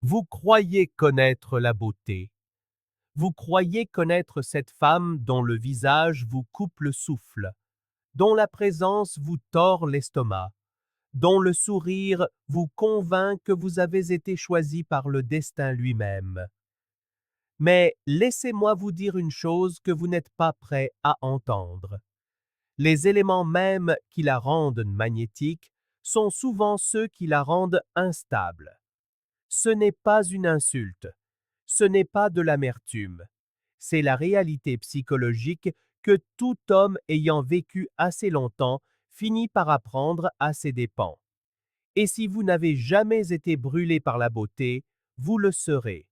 Vous croyez connaître la beauté. Vous croyez connaître cette femme dont le visage vous coupe le souffle, dont la présence vous tord l'estomac, dont le sourire vous convainc que vous avez été choisi par le destin lui-même. Mais laissez-moi vous dire une chose que vous n'êtes pas prêt à entendre. Les éléments mêmes qui la rendent magnétique sont souvent ceux qui la rendent instable. Ce n'est pas une insulte, ce n'est pas de l'amertume, c'est la réalité psychologique que tout homme ayant vécu assez longtemps finit par apprendre à ses dépens. Et si vous n'avez jamais été brûlé par la beauté, vous le serez.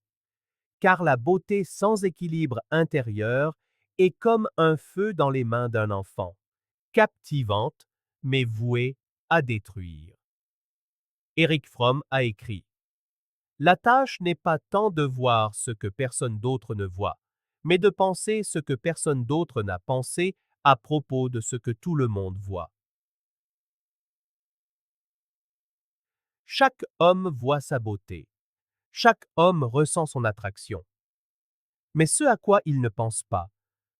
Car la beauté sans équilibre intérieur est comme un feu dans les mains d'un enfant, captivante, mais vouée à détruire. Eric Fromm a écrit: La tâche n'est pas tant de voir ce que personne d'autre ne voit, mais de penser ce que personne d'autre n'a pensé à propos de ce que tout le monde voit. Chaque homme voit sa beauté. Chaque homme ressent son attraction. Mais ce à quoi il ne pense pas,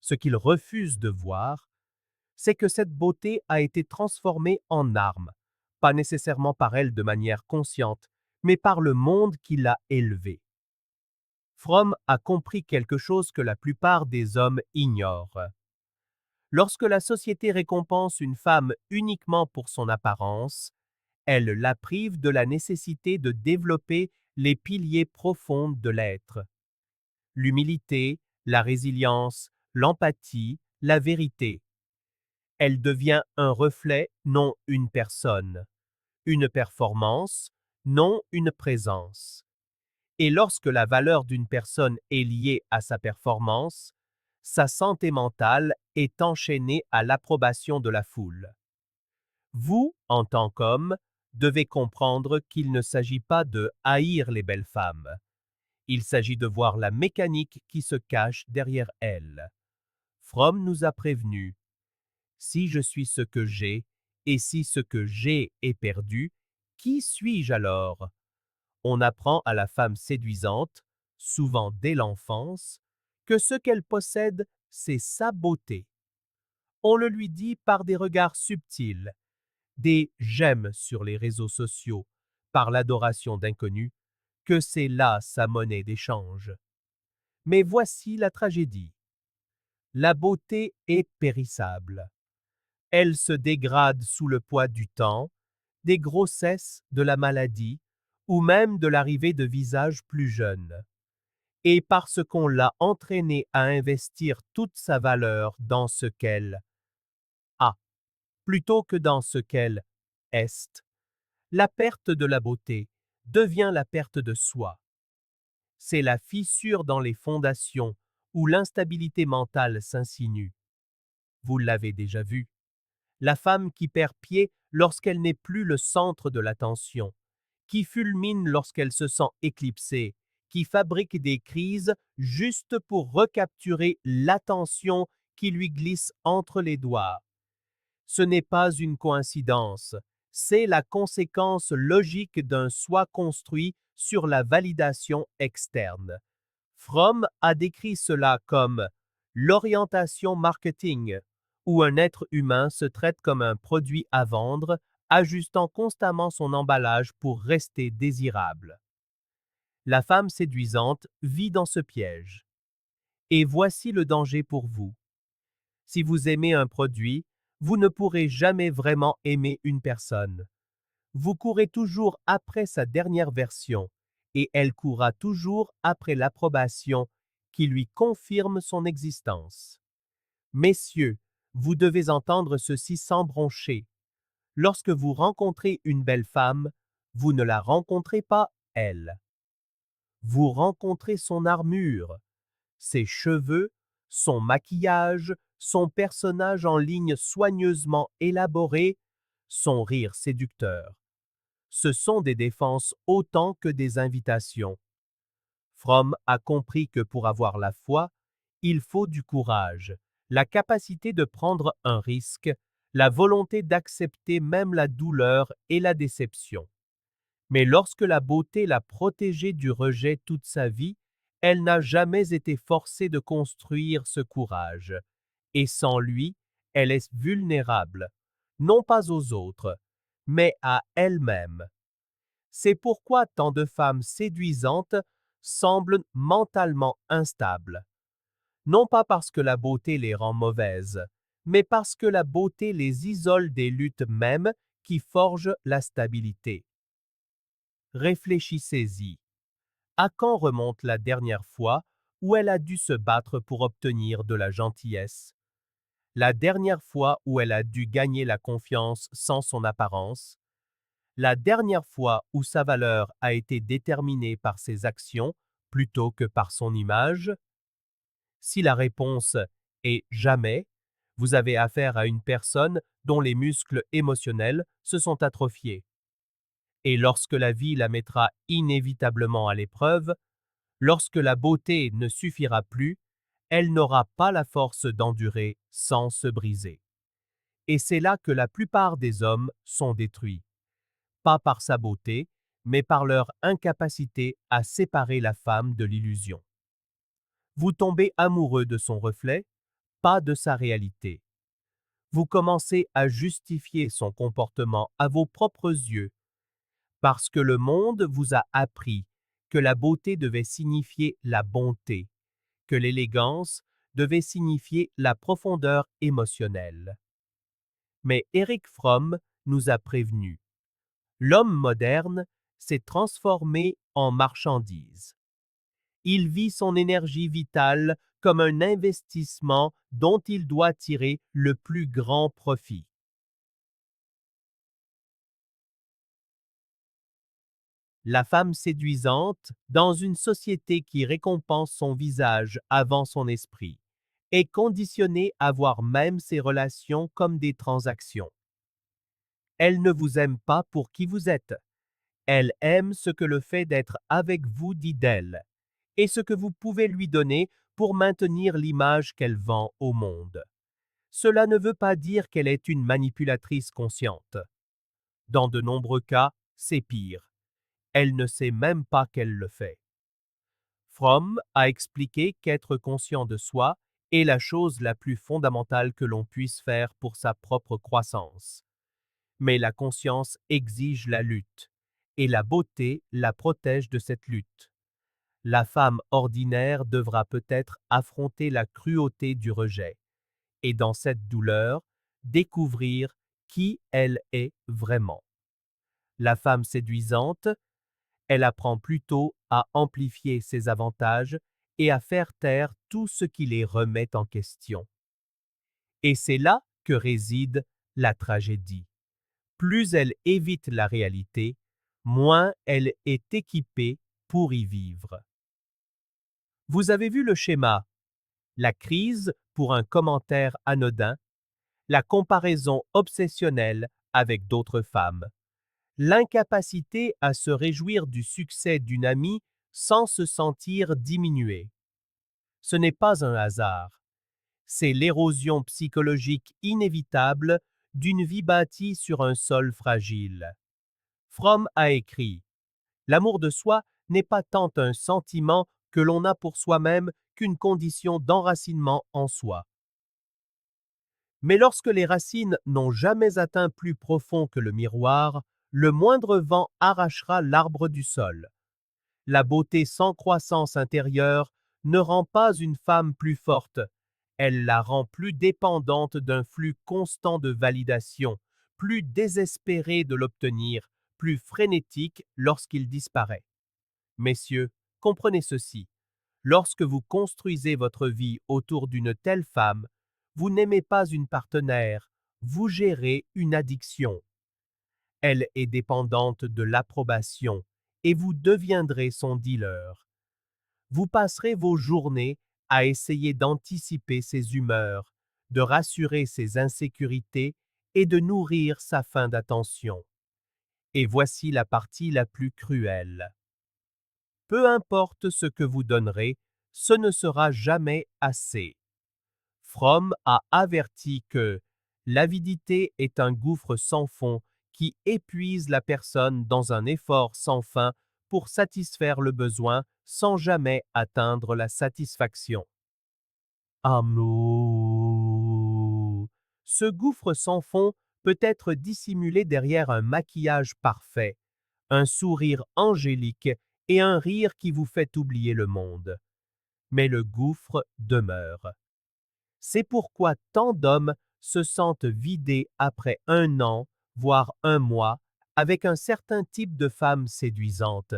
ce qu'il refuse de voir, c'est que cette beauté a été transformée en arme, pas nécessairement par elle de manière consciente, mais par le monde qui l'a élevée. Fromm a compris quelque chose que la plupart des hommes ignorent. Lorsque la société récompense une femme uniquement pour son apparence, elle la prive de la nécessité de développer les piliers profonds de l'être. L'humilité, la résilience, l'empathie, la vérité. Elle devient un reflet, non une personne. Une performance, non une présence. Et lorsque la valeur d'une personne est liée à sa performance, sa santé mentale est enchaînée à l'approbation de la foule. Vous, en tant qu'homme, devez comprendre qu'il ne s'agit pas de haïr les belles femmes. Il s'agit de voir la mécanique qui se cache derrière elles. Fromm nous a prévenus. Si je suis ce que j'ai, et si ce que j'ai est perdu, qui suis-je alors? On apprend à la femme séduisante, souvent dès l'enfance, que ce qu'elle possède, c'est sa beauté. On le lui dit par des regards subtils, des j'aime sur les réseaux sociaux, par l'adoration d'inconnus, que c'est là sa monnaie d'échange. Mais voici la tragédie. La beauté est périssable. Elle se dégrade sous le poids du temps, des grossesses, de la maladie, ou même de l'arrivée de visages plus jeunes. Et parce qu'on l'a entraînée à investir toute sa valeur dans ce qu'elle a, plutôt que dans ce qu'elle est, la perte de la beauté devient la perte de soi. C'est la fissure dans les fondations où l'instabilité mentale s'insinue. Vous l'avez déjà vu. La femme qui perd pied lorsqu'elle n'est plus le centre de l'attention, qui fulmine lorsqu'elle se sent éclipsée, qui fabrique des crises juste pour recapturer l'attention qui lui glisse entre les doigts. Ce n'est pas une coïncidence, c'est la conséquence logique d'un soi construit sur la validation externe. Fromm a décrit cela comme l'orientation marketing, où un être humain se traite comme un produit à vendre, ajustant constamment son emballage pour rester désirable. La femme séduisante vit dans ce piège. Et voici le danger pour vous. Si vous aimez un produit, vous ne pourrez jamais vraiment aimer une personne. Vous courez toujours après sa dernière version, et elle courra toujours après l'approbation qui lui confirme son existence. Messieurs, vous devez entendre ceci sans broncher. Lorsque vous rencontrez une belle femme, vous ne la rencontrez pas elle. Vous rencontrez son armure, ses cheveux, son maquillage, son personnage en ligne soigneusement élaboré, son rire séducteur. Ce sont des défenses autant que des invitations. Fromm a compris que pour avoir la foi, il faut du courage, la capacité de prendre un risque, la volonté d'accepter même la douleur et la déception. Mais lorsque la beauté l'a protégée du rejet toute sa vie, elle n'a jamais été forcée de construire ce courage. Et sans lui, elle est vulnérable, non pas aux autres, mais à elle-même. C'est pourquoi tant de femmes séduisantes semblent mentalement instables. Non pas parce que la beauté les rend mauvaises, mais parce que la beauté les isole des luttes mêmes qui forgent la stabilité. Réfléchissez-y. À quand remonte la dernière fois où elle a dû se battre pour obtenir de la gentillesse? La dernière fois où elle a dû gagner la confiance sans son apparence? La dernière fois où sa valeur a été déterminée par ses actions plutôt que par son image? Si la réponse est jamais, vous avez affaire à une personne dont les muscles émotionnels se sont atrophiés. Et lorsque la vie la mettra inévitablement à l'épreuve, lorsque la beauté ne suffira plus, elle n'aura pas la force d'endurer sans se briser. Et c'est là que la plupart des hommes sont détruits, pas par sa beauté, mais par leur incapacité à séparer la femme de l'illusion. Vous tombez amoureux de son reflet, pas de sa réalité. Vous commencez à justifier son comportement à vos propres yeux, parce que le monde vous a appris que la beauté devait signifier la bonté, que l'élégance devait signifier la profondeur émotionnelle. Mais Erich Fromm nous a prévenus. L'homme moderne s'est transformé en marchandise. Il vit son énergie vitale comme un investissement dont il doit tirer le plus grand profit. La femme séduisante, dans une société qui récompense son visage avant son esprit, est conditionnée à voir même ses relations comme des transactions. Elle ne vous aime pas pour qui vous êtes. Elle aime ce que le fait d'être avec vous dit d'elle, et ce que vous pouvez lui donner pour maintenir l'image qu'elle vend au monde. Cela ne veut pas dire qu'elle est une manipulatrice consciente. Dans de nombreux cas, c'est pire. Elle ne sait même pas qu'elle le fait. Fromm a expliqué qu'être conscient de soi est la chose la plus fondamentale que l'on puisse faire pour sa propre croissance. Mais la conscience exige la lutte, et la beauté la protège de cette lutte. La femme ordinaire devra peut-être affronter la cruauté du rejet, et dans cette douleur, découvrir qui elle est vraiment. La femme séduisante, elle apprend plutôt à amplifier ses avantages et à faire taire tout ce qui les remet en question. Et c'est là que réside la tragédie. Plus elle évite la réalité, moins elle est équipée pour y vivre. Vous avez vu le schéma: la crise pour un commentaire anodin, la comparaison obsessionnelle avec d'autres femmes, l'incapacité à se réjouir du succès d'une amie sans se sentir diminuée. Ce n'est pas un hasard, c'est l'érosion psychologique inévitable d'une vie bâtie sur un sol fragile. Fromm a écrit: l'amour de soi n'est pas tant un sentiment que l'on a pour soi-même qu'une condition d'enracinement en soi. Mais lorsque les racines n'ont jamais atteint plus profond que le miroir, le moindre vent arrachera l'arbre du sol. La beauté sans croissance intérieure ne rend pas une femme plus forte, elle la rend plus dépendante d'un flux constant de validation, plus désespérée de l'obtenir, plus frénétique lorsqu'il disparaît. Messieurs, comprenez ceci. Lorsque vous construisez votre vie autour d'une telle femme, vous n'aimez pas une partenaire, vous gérez une addiction. Elle est dépendante de l'approbation et vous deviendrez son dealer. Vous passerez vos journées à essayer d'anticiper ses humeurs, de rassurer ses insécurités et de nourrir sa faim d'attention. Et voici la partie la plus cruelle. Peu importe ce que vous donnerez, ce ne sera jamais assez. Fromm a averti que l'avidité est un gouffre sans fond qui épuise la personne dans un effort sans fin pour satisfaire le besoin sans jamais atteindre la satisfaction. Amour. Ce gouffre sans fond peut être dissimulé derrière un maquillage parfait, un sourire angélique et un rire qui vous fait oublier le monde. Mais le gouffre demeure. C'est pourquoi tant d'hommes se sentent vidés après un an, voire un mois, avec un certain type de femme séduisante.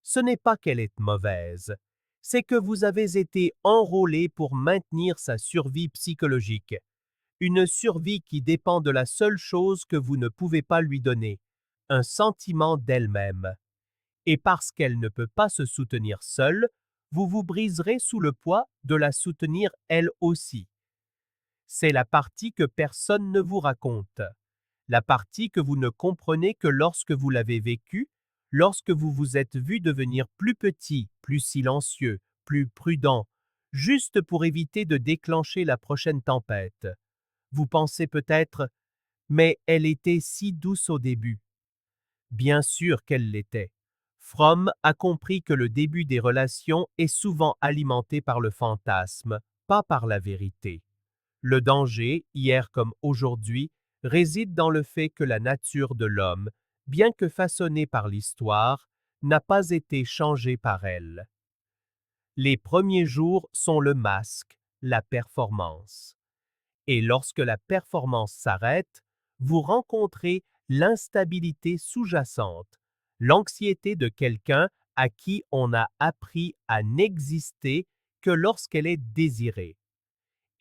Ce n'est pas qu'elle est mauvaise, c'est que vous avez été enrôlé pour maintenir sa survie psychologique. Une survie qui dépend de la seule chose que vous ne pouvez pas lui donner, un sentiment d'elle-même. Et parce qu'elle ne peut pas se soutenir seule, vous vous briserez sous le poids de la soutenir elle aussi. C'est la partie que personne ne vous raconte, la partie que vous ne comprenez que lorsque vous l'avez vécue, lorsque vous vous êtes vu devenir plus petit, plus silencieux, plus prudent, juste pour éviter de déclencher la prochaine tempête. Vous pensez peut-être, mais elle était si douce au début. Bien sûr qu'elle l'était. Fromm a compris que le début des relations est souvent alimenté par le fantasme, pas par la vérité. Le danger, hier comme aujourd'hui, réside dans le fait que la nature de l'homme, bien que façonnée par l'histoire, n'a pas été changée par elle. Les premiers jours sont le masque, la performance. Et lorsque la performance s'arrête, vous rencontrez l'instabilité sous-jacente, l'anxiété de quelqu'un à qui on a appris à n'exister que lorsqu'elle est désirée.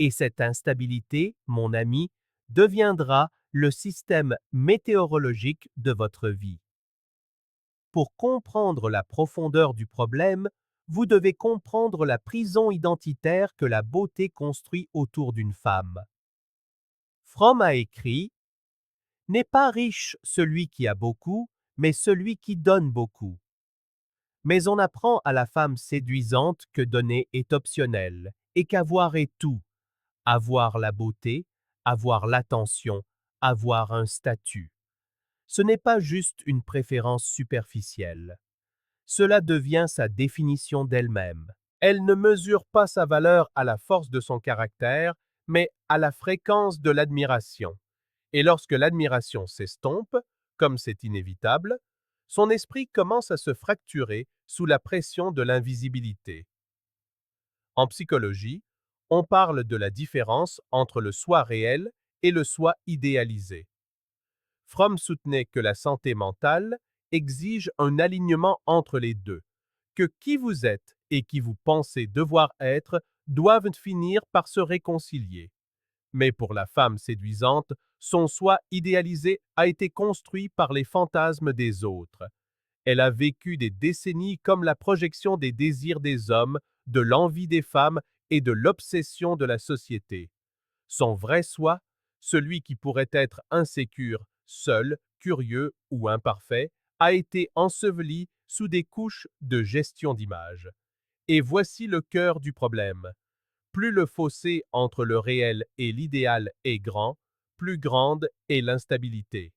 Et cette instabilité, mon ami, deviendra le système météorologique de votre vie. Pour comprendre la profondeur du problème, vous devez comprendre la prison identitaire que la beauté construit autour d'une femme. Fromm a écrit « N'est pas riche celui qui a beaucoup, mais celui qui donne beaucoup. » Mais on apprend à la femme séduisante que donner est optionnel et qu'avoir est tout. Avoir la beauté, avoir l'attention, avoir un statut. Ce n'est pas juste une préférence superficielle. Cela devient sa définition d'elle-même. Elle ne mesure pas sa valeur à la force de son caractère, mais à la fréquence de l'admiration. Et lorsque l'admiration s'estompe, comme c'est inévitable, son esprit commence à se fracturer sous la pression de l'invisibilité. En psychologie, on parle de la différence entre le soi réel et le soi idéalisé. Fromm soutenait que la santé mentale exige un alignement entre les deux, que qui vous êtes et qui vous pensez devoir être doivent finir par se réconcilier. Mais pour la femme séduisante, son soi idéalisé a été construit par les fantasmes des autres. Elle a vécu des décennies comme la projection des désirs des hommes, de l'envie des femmes et de l'obsession de la société. Son vrai soi, celui qui pourrait être insécure, seul, curieux ou imparfait, a été enseveli sous des couches de gestion d'image. Et voici le cœur du problème. Plus le fossé entre le réel et l'idéal est grand, plus grande est l'instabilité.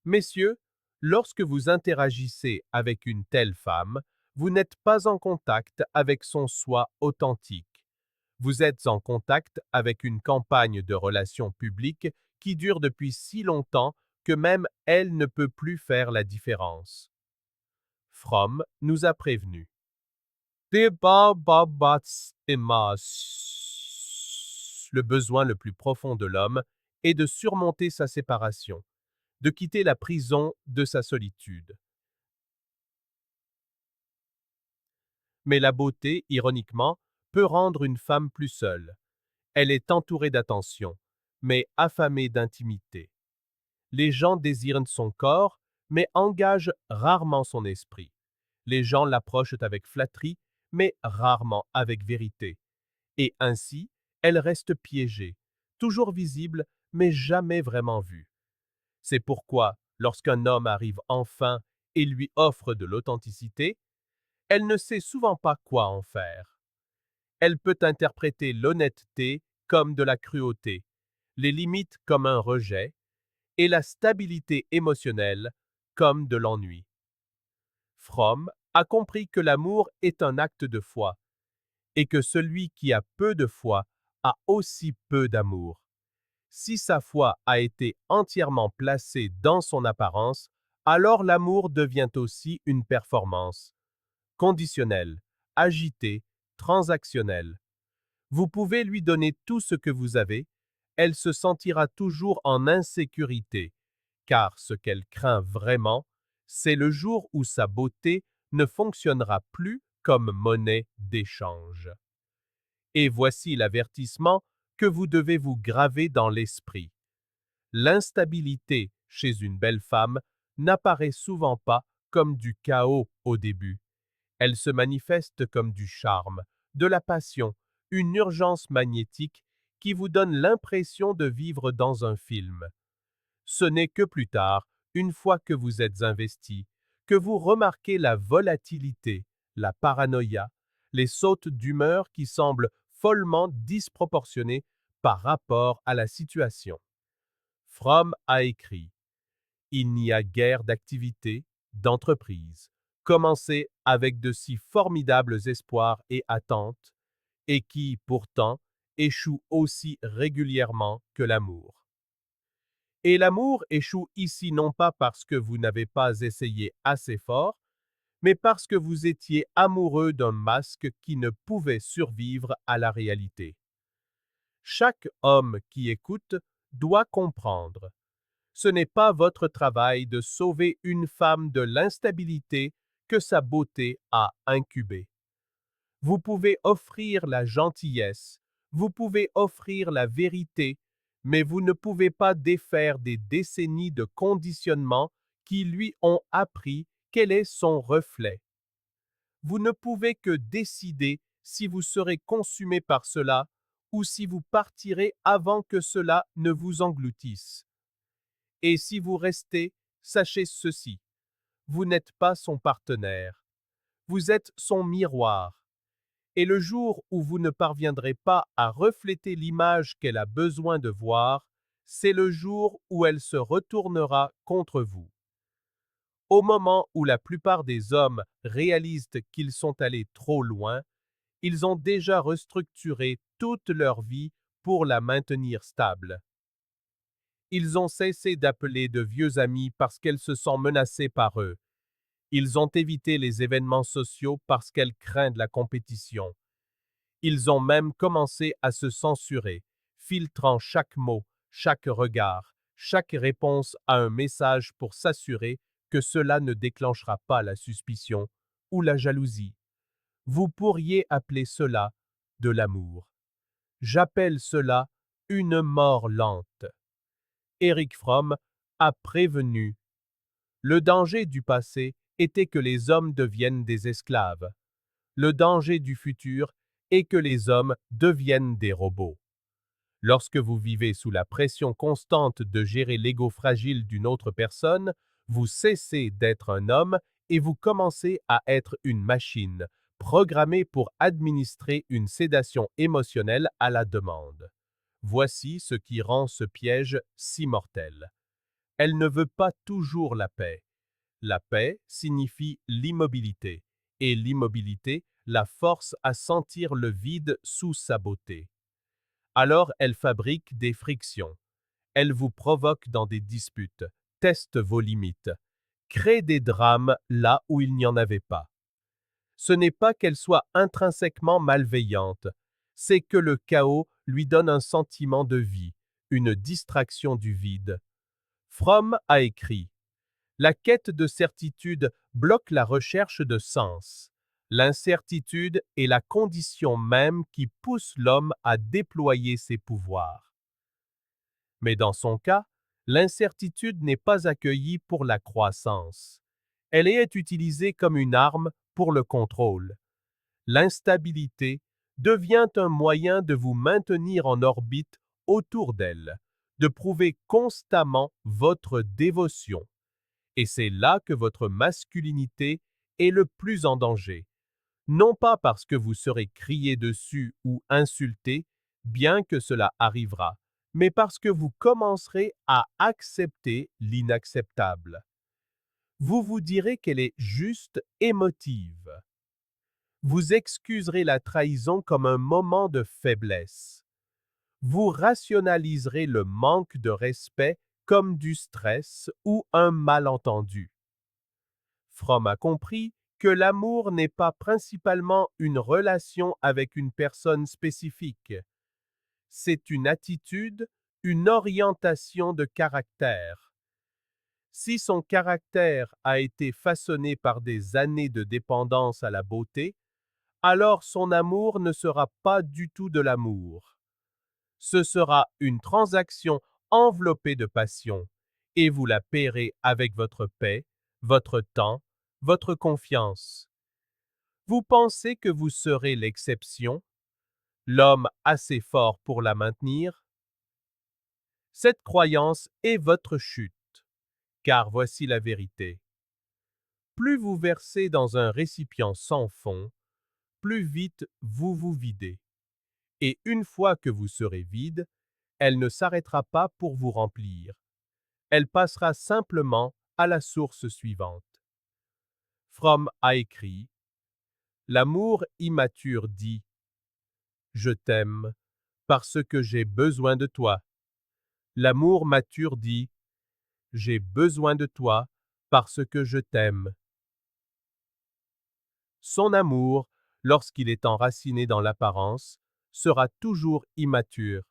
Messieurs, lorsque vous interagissez avec une telle femme, vous n'êtes pas en contact avec son soi authentique. Vous êtes en contact avec une campagne de relations publiques qui dure depuis si longtemps que même elle ne peut plus faire la différence. Fromm nous a prévenus. Le besoin le plus profond de l'homme est de surmonter sa séparation, de quitter la prison de sa solitude. Mais la beauté, ironiquement, peut rendre une femme plus seule. Elle est entourée d'attention, mais affamée d'intimité. Les gens désirent son corps, mais engagent rarement son esprit. Les gens l'approchent avec flatterie, mais rarement avec vérité. Et ainsi, elle reste piégée, toujours visible, mais jamais vraiment vue. C'est pourquoi, lorsqu'un homme arrive enfin et lui offre de l'authenticité, elle ne sait souvent pas quoi en faire. Elle peut interpréter l'honnêteté comme de la cruauté, les limites comme un rejet, et la stabilité émotionnelle comme de l'ennui. Fromm a compris que l'amour est un acte de foi et que celui qui a peu de foi a aussi peu d'amour. Si sa foi a été entièrement placée dans son apparence, alors l'amour devient aussi une performance, conditionnelle, agitée, transactionnelle. Vous pouvez lui donner tout ce que vous avez, elle se sentira toujours en insécurité, car ce qu'elle craint vraiment, c'est le jour où sa beauté ne fonctionnera plus comme monnaie d'échange. Et voici l'avertissement que vous devez vous graver dans l'esprit. L'instabilité chez une belle femme n'apparaît souvent pas comme du chaos au début. Elle se manifeste comme du charme, de la passion, une urgence magnétique qui vous donne l'impression de vivre dans un film. Ce n'est que plus tard, une fois que vous êtes investi, que vous remarquez la volatilité, la paranoïa, les sautes d'humeur qui semblent follement disproportionnées par rapport à la situation. Fromm a écrit: Il n'y a guère d'activités, d'entreprises, commencées avec de si formidables espoirs et attentes, et qui, pourtant, échouent aussi régulièrement que l'amour. Et l'amour échoue ici non pas parce que vous n'avez pas essayé assez fort, mais parce que vous étiez amoureux d'un masque qui ne pouvait survivre à la réalité. Chaque homme qui écoute doit comprendre. Ce n'est pas votre travail de sauver une femme de l'instabilité que sa beauté a incubée. Vous pouvez offrir la gentillesse, vous pouvez offrir la vérité, mais vous ne pouvez pas défaire des décennies de conditionnement qui lui ont appris quel est son reflet. Vous ne pouvez que décider si vous serez consumé par cela ou si vous partirez avant que cela ne vous engloutisse. Et si vous restez, sachez ceci, vous n'êtes pas son partenaire, vous êtes son miroir. Et le jour où vous ne parviendrez pas à refléter l'image qu'elle a besoin de voir, c'est le jour où elle se retournera contre vous. Au moment où la plupart des hommes réalisent qu'ils sont allés trop loin, ils ont déjà restructuré toute leur vie pour la maintenir stable. Ils ont cessé d'appeler de vieux amis parce qu'elles se sentent menacées par eux. Ils ont évité les événements sociaux parce qu'elles craignent la compétition. Ils ont même commencé à se censurer, filtrant chaque mot, chaque regard, chaque réponse à un message pour s'assurer que cela ne déclenchera pas la suspicion ou la jalousie. Vous pourriez appeler cela de l'amour. J'appelle cela une mort lente. Erich Fromm a prévenu. Le danger du passé était que les hommes deviennent des esclaves. Le danger du futur est que les hommes deviennent des robots. Lorsque vous vivez sous la pression constante de gérer l'ego fragile d'une autre personne, vous cessez d'être un homme et vous commencez à être une machine, programmée pour administrer une sédation émotionnelle à la demande. Voici ce qui rend ce piège si mortel. Elle ne veut pas toujours la paix. La paix signifie l'immobilité, et l'immobilité, la force à sentir le vide sous sa beauté. Alors elle fabrique des frictions. Elle vous provoque dans des disputes, teste vos limites, crée des drames là où il n'y en avait pas. Ce n'est pas qu'elle soit intrinsèquement malveillante, c'est que le chaos lui donne un sentiment de vie, une distraction du vide. Fromm a écrit: La quête de certitude bloque la recherche de sens. L'incertitude est la condition même qui pousse l'homme à déployer ses pouvoirs. Mais dans son cas, l'incertitude n'est pas accueillie pour la croissance. Elle est utilisée comme une arme pour le contrôle. L'instabilité devient un moyen de vous maintenir en orbite autour d'elle, de prouver constamment votre dévotion. Et c'est là que votre masculinité est le plus en danger. Non pas parce que vous serez crié dessus ou insulté, bien que cela arrivera, mais parce que vous commencerez à accepter l'inacceptable. Vous vous direz qu'elle est juste émotive. Vous excuserez la trahison comme un moment de faiblesse. Vous rationaliserez le manque de respect comme du stress ou un malentendu. Fromm a compris que l'amour n'est pas principalement une relation avec une personne spécifique. C'est une attitude, une orientation de caractère. Si son caractère a été façonné par des années de dépendance à la beauté, alors son amour ne sera pas du tout de l'amour. Ce sera une transaction enveloppée de passion, et vous la paierez avec votre paix, votre temps, votre confiance. Vous pensez que vous serez l'exception, l'homme assez fort pour la maintenir? Cette croyance est votre chute, car voici la vérité. Plus vous versez dans un récipient sans fond, plus vite vous vous videz. Et une fois que vous serez vide, elle ne s'arrêtera pas pour vous remplir. Elle passera simplement à la source suivante. Fromm a écrit: L'amour immature dit: Je t'aime parce que j'ai besoin de toi. L'amour mature dit: J'ai besoin de toi parce que je t'aime. Son amour, lorsqu'il est enraciné dans l'apparence, sera toujours immature.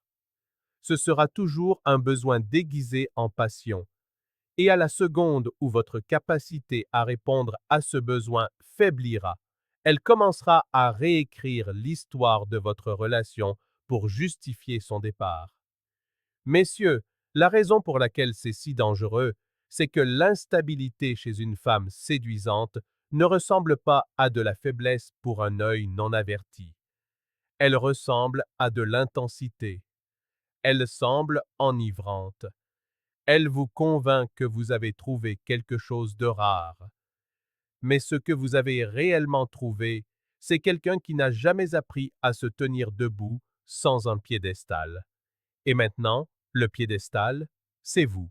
Ce sera toujours un besoin déguisé en passion. Et à la seconde où votre capacité à répondre à ce besoin faiblira, elle commencera à réécrire l'histoire de votre relation pour justifier son départ. Messieurs, la raison pour laquelle c'est si dangereux, c'est que l'instabilité chez une femme séduisante ne ressemble pas à de la faiblesse pour un œil non averti. Elle ressemble à de l'intensité. Elle semble enivrante. Elle vous convainc que vous avez trouvé quelque chose de rare. Mais ce que vous avez réellement trouvé, c'est quelqu'un qui n'a jamais appris à se tenir debout sans un piédestal. Et maintenant, le piédestal, c'est vous.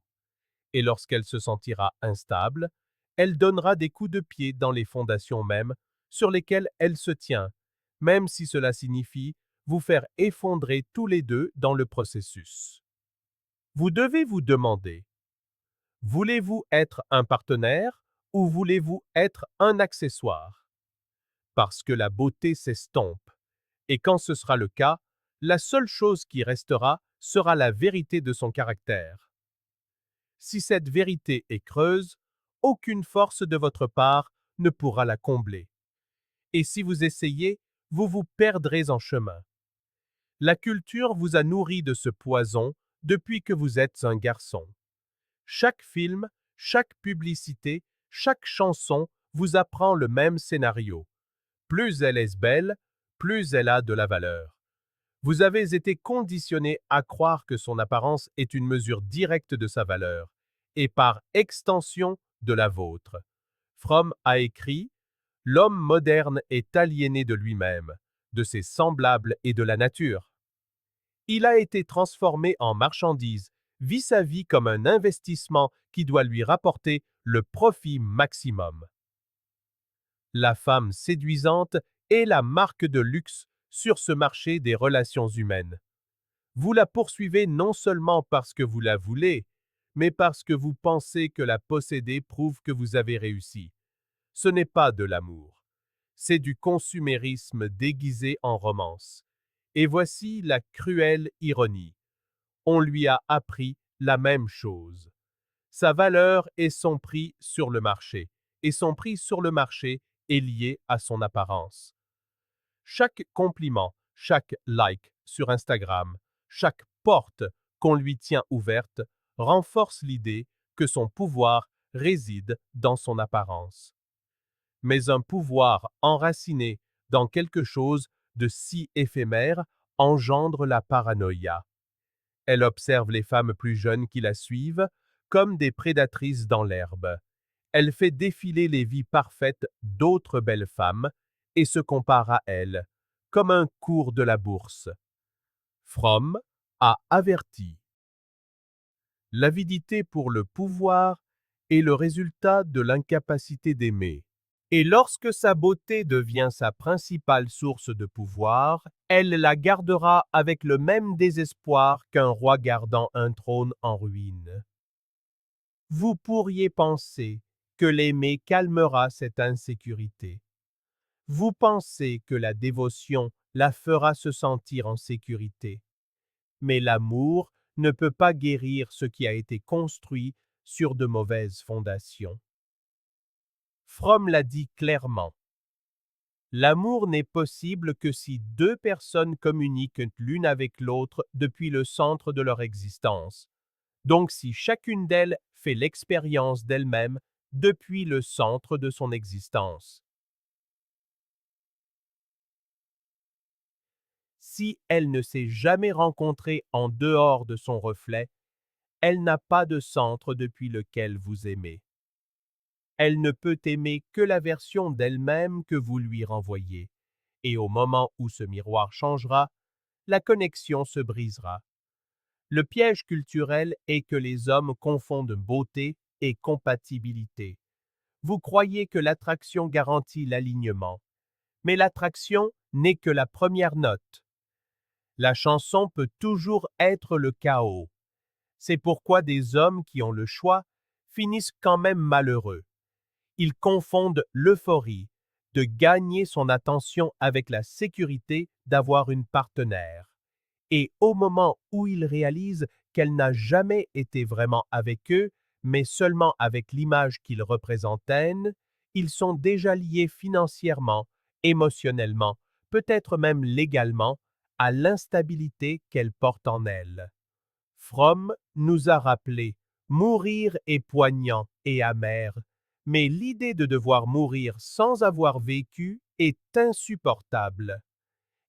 Et lorsqu'elle se sentira instable, elle donnera des coups de pied dans les fondations mêmes sur lesquelles elle se tient, même si cela signifie vous faire effondrer tous les deux dans le processus. Vous devez vous demander: voulez-vous être un partenaire ou voulez-vous être un accessoire? Parce que la beauté s'estompe. Et quand ce sera le cas, la seule chose qui restera sera la vérité de son caractère. Si cette vérité est creuse, aucune force de votre part ne pourra la combler. Et si vous essayez, vous vous perdrez en chemin. La culture vous a nourri de ce poison depuis que vous êtes un garçon. Chaque film, chaque publicité, chaque chanson vous apprend le même scénario. Plus elle est belle, plus elle a de la valeur. Vous avez été conditionné à croire que son apparence est une mesure directe de sa valeur, et par extension de la vôtre. Fromm a écrit: L'homme moderne est aliéné de lui-même, de ses semblables et de la nature. Il a été transformé en marchandise, vit sa vie comme un investissement qui doit lui rapporter le profit maximum. La femme séduisante est la marque de luxe sur ce marché des relations humaines. Vous la poursuivez non seulement parce que vous la voulez, mais parce que vous pensez que la posséder prouve que vous avez réussi. Ce n'est pas de l'amour. C'est du consumérisme déguisé en romance. Et voici la cruelle ironie. On lui a appris la même chose. Sa valeur est son prix sur le marché, et son prix sur le marché est lié à son apparence. Chaque compliment, chaque like sur Instagram, chaque porte qu'on lui tient ouverte renforce l'idée que son pouvoir réside dans son apparence. Mais un pouvoir enraciné dans quelque chose de si éphémère engendre la paranoïa. Elle observe les femmes plus jeunes qui la suivent comme des prédatrices dans l'herbe. Elle fait défiler les vies parfaites d'autres belles femmes et se compare à elles, comme un cours de la bourse. Fromm a averti. L'avidité pour le pouvoir est le résultat de l'incapacité d'aimer. Et lorsque sa beauté devient sa principale source de pouvoir, elle la gardera avec le même désespoir qu'un roi gardant un trône en ruine. Vous pourriez penser que l'aimer calmera cette insécurité. Vous pensez que la dévotion la fera se sentir en sécurité. Mais l'amour ne peut pas guérir ce qui a été construit sur de mauvaises fondations. Fromm l'a dit clairement. L'amour n'est possible que si deux personnes communiquent l'une avec l'autre depuis le centre de leur existence. Donc si chacune d'elles fait l'expérience d'elle-même depuis le centre de son existence. Si elle ne s'est jamais rencontrée en dehors de son reflet, elle n'a pas de centre depuis lequel vous aimez. Elle ne peut aimer que la version d'elle-même que vous lui renvoyez. Et au moment où ce miroir changera, la connexion se brisera. Le piège culturel est que les hommes confondent beauté et compatibilité. Vous croyez que l'attraction garantit l'alignement, mais l'attraction n'est que la première note. La chanson peut toujours être le chaos. C'est pourquoi des hommes qui ont le choix finissent quand même malheureux. Ils confondent l'euphorie de gagner son attention avec la sécurité d'avoir une partenaire. Et au moment où ils réalisent qu'elle n'a jamais été vraiment avec eux, mais seulement avec l'image qu'ils représentent, ils sont déjà liés financièrement, émotionnellement, peut-être même légalement, à l'instabilité qu'elle porte en elle. Fromm nous a rappelé, mourir est poignant et amer, mais l'idée de devoir mourir sans avoir vécu est insupportable.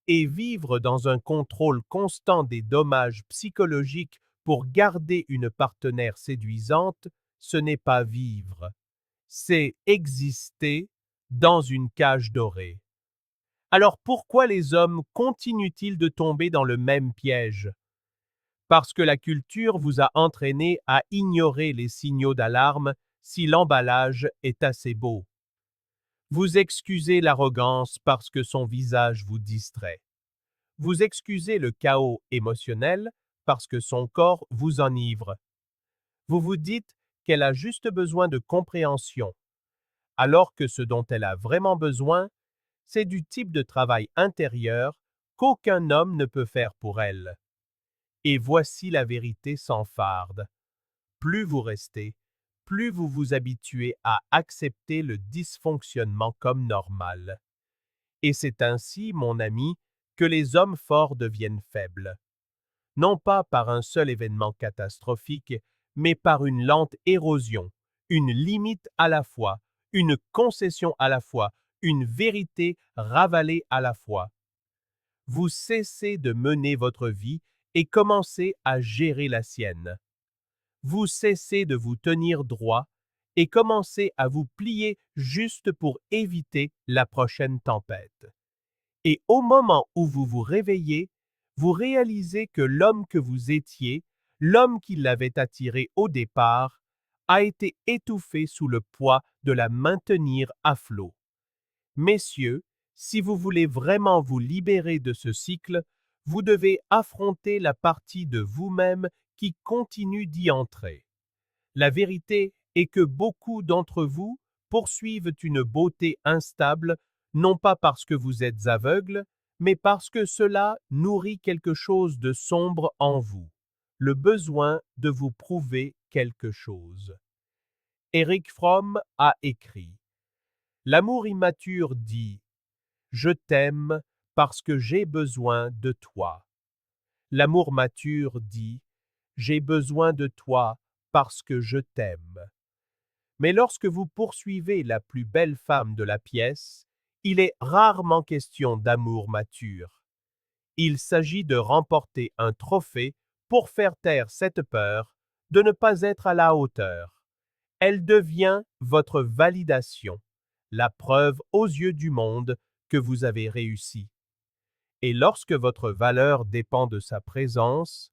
Et vivre dans un contrôle constant des dommages psychologiques pour garder une partenaire séduisante, ce n'est pas vivre. C'est exister dans une cage dorée. Alors pourquoi les hommes continuent-ils de tomber dans le même piège? Parce que la culture vous a entraîné à ignorer les signaux d'alarme si l'emballage est assez beau. Vous excusez l'arrogance parce que son visage vous distrait. Vous excusez le chaos émotionnel parce que son corps vous enivre. Vous vous dites qu'elle a juste besoin de compréhension, alors que ce dont elle a vraiment besoin, c'est du type de travail intérieur qu'aucun homme ne peut faire pour elle. Et voici la vérité sans farde. Plus vous restez, plus vous vous habituez à accepter le dysfonctionnement comme normal. Et c'est ainsi, mon ami, que les hommes forts deviennent faibles. Non pas par un seul événement catastrophique, mais par une lente érosion, une limite à la fois, une concession à la fois, une vérité ravalée à la fois. Vous cessez de mener votre vie et commencez à gérer la sienne. Vous cessez de vous tenir droit et commencez à vous plier juste pour éviter la prochaine tempête. Et au moment où vous vous réveillez, vous réalisez que l'homme que vous étiez, l'homme qui l'avait attiré au départ, a été étouffé sous le poids de la maintenir à flot. Messieurs, si vous voulez vraiment vous libérer de ce cycle, vous devez affronter la partie de vous-même qui continue d'y entrer. La vérité est que beaucoup d'entre vous poursuivent une beauté instable, non pas parce que vous êtes aveugles, mais parce que cela nourrit quelque chose de sombre en vous, le besoin de vous prouver quelque chose. Erich Fromm a écrit: L'amour immature dit « Je t'aime parce que j'ai besoin de toi ». L'amour mature dit « J'ai besoin de toi parce que je t'aime ». Mais lorsque vous poursuivez la plus belle femme de la pièce, il est rarement question d'amour mature. Il s'agit de remporter un trophée pour faire taire cette peur de ne pas être à la hauteur. Elle devient votre validation, la preuve aux yeux du monde que vous avez réussi. Et lorsque votre valeur dépend de sa présence,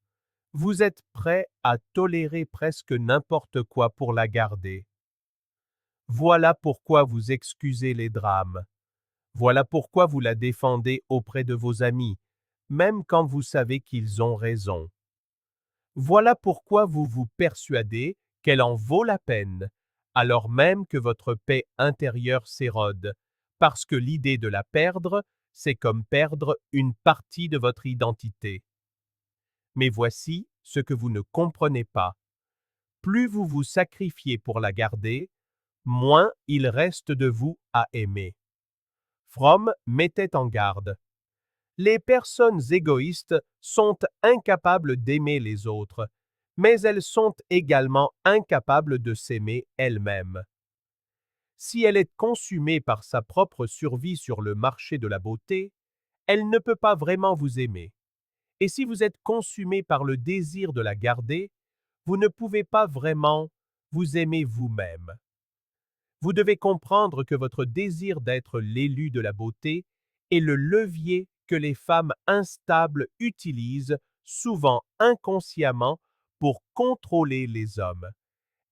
Vous êtes prêt à tolérer presque n'importe quoi pour la garder. Voilà pourquoi vous excusez les drames. Voilà pourquoi vous la défendez auprès de vos amis, même quand vous savez qu'ils ont raison. Voilà pourquoi vous vous persuadez qu'elle en vaut la peine, alors même que votre paix intérieure s'érode, parce que l'idée de la perdre, c'est comme perdre une partie de votre identité. Mais voici ce que vous ne comprenez pas. Plus vous vous sacrifiez pour la garder, moins il reste de vous à aimer. Fromm mettait en garde. Les personnes égoïstes sont incapables d'aimer les autres, mais elles sont également incapables de s'aimer elles-mêmes. Si elle est consumée par sa propre survie sur le marché de la beauté, elle ne peut pas vraiment vous aimer. Et si vous êtes consumé par le désir de la garder, vous ne pouvez pas vraiment vous aimer vous-même. Vous devez comprendre que votre désir d'être l'élu de la beauté est le levier que les femmes instables utilisent, souvent inconsciemment, pour contrôler les hommes.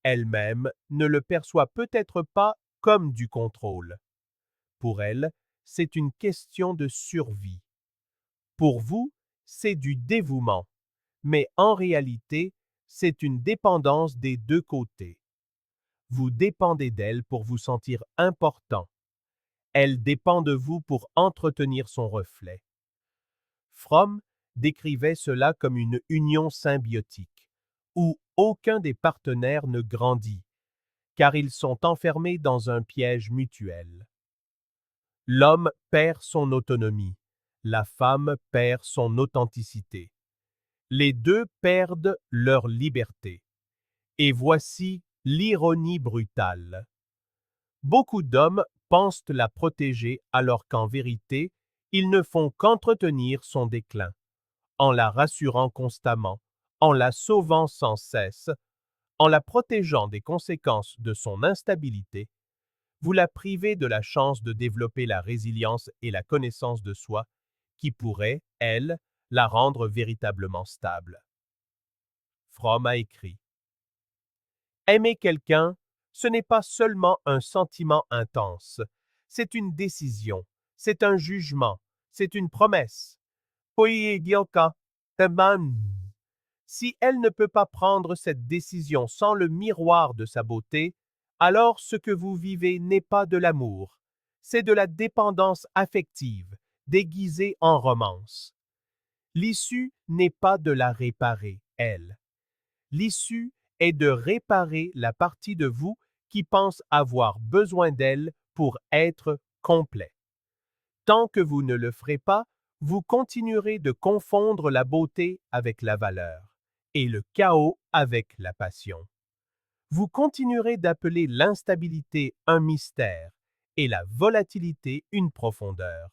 Elles-mêmes ne le perçoivent peut-être pas comme du contrôle. Pour elles, c'est une question de survie. Pour vous, c'est du dévouement, mais en réalité, c'est une dépendance des deux côtés. Vous dépendez d'elle pour vous sentir important. Elle dépend de vous pour entretenir son reflet. Fromm décrivait cela comme une union symbiotique, où aucun des partenaires ne grandit, car ils sont enfermés dans un piège mutuel. L'homme perd son autonomie, la femme perd son authenticité. Les deux perdent leur liberté. Et voici l'ironie brutale. Beaucoup d'hommes pensent la protéger alors qu'en vérité, ils ne font qu'entretenir son déclin, en la rassurant constamment, en la sauvant sans cesse, en la protégeant des conséquences de son instabilité. Vous la privez de la chance de développer la résilience et la connaissance de soi qui pourraient, elle, la rendre véritablement stable. Fromm a écrit: Aimer quelqu'un, ce n'est pas seulement un sentiment intense, c'est une décision, c'est un jugement, c'est une promesse. Si elle ne peut pas prendre cette décision sans le miroir de sa beauté, alors ce que vous vivez n'est pas de l'amour, c'est de la dépendance affective, déguisée en romance. L'issue n'est pas de la réparer, elle. L'issue est de réparer la partie de vous qui pense avoir besoin d'elle pour être complet. Tant que vous ne le ferez pas, vous continuerez de confondre la beauté avec la valeur et le chaos avec la passion. Vous continuerez d'appeler l'instabilité un mystère et la volatilité une profondeur,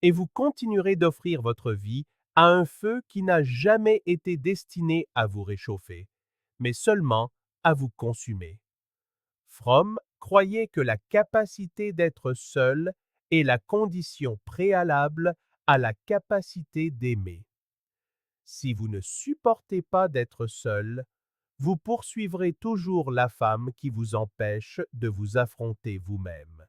et vous continuerez d'offrir votre vie à un feu qui n'a jamais été destiné à vous réchauffer, mais seulement à vous consumer. Fromm croyait que la capacité d'être seul est la condition préalable à la capacité d'aimer. Si vous ne supportez pas d'être seul, vous poursuivrez toujours la femme qui vous empêche de vous affronter vous-même.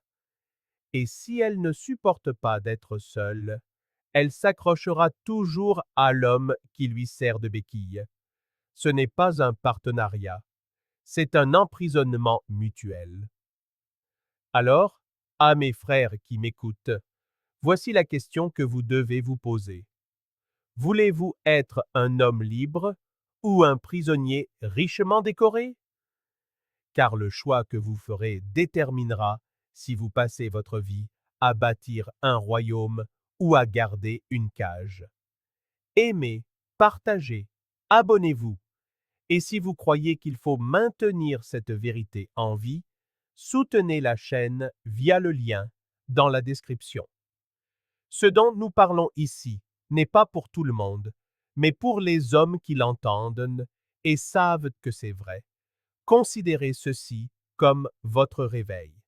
Et si elle ne supporte pas d'être seule, elle s'accrochera toujours à l'homme qui lui sert de béquille. Ce n'est pas un partenariat, c'est un emprisonnement mutuel. Alors, à mes frères qui m'écoutent, voici la question que vous devez vous poser. Voulez-vous être un homme libre ou un prisonnier richement décoré? Car le choix que vous ferez déterminera si vous passez votre vie à bâtir un royaume ou à garder une cage. Aimez, partagez, abonnez-vous. Et si vous croyez qu'il faut maintenir cette vérité en vie, soutenez la chaîne via le lien dans la description. Ce dont nous parlons ici n'est pas pour tout le monde, mais pour les hommes qui l'entendent et savent que c'est vrai. Considérez ceci comme votre réveil.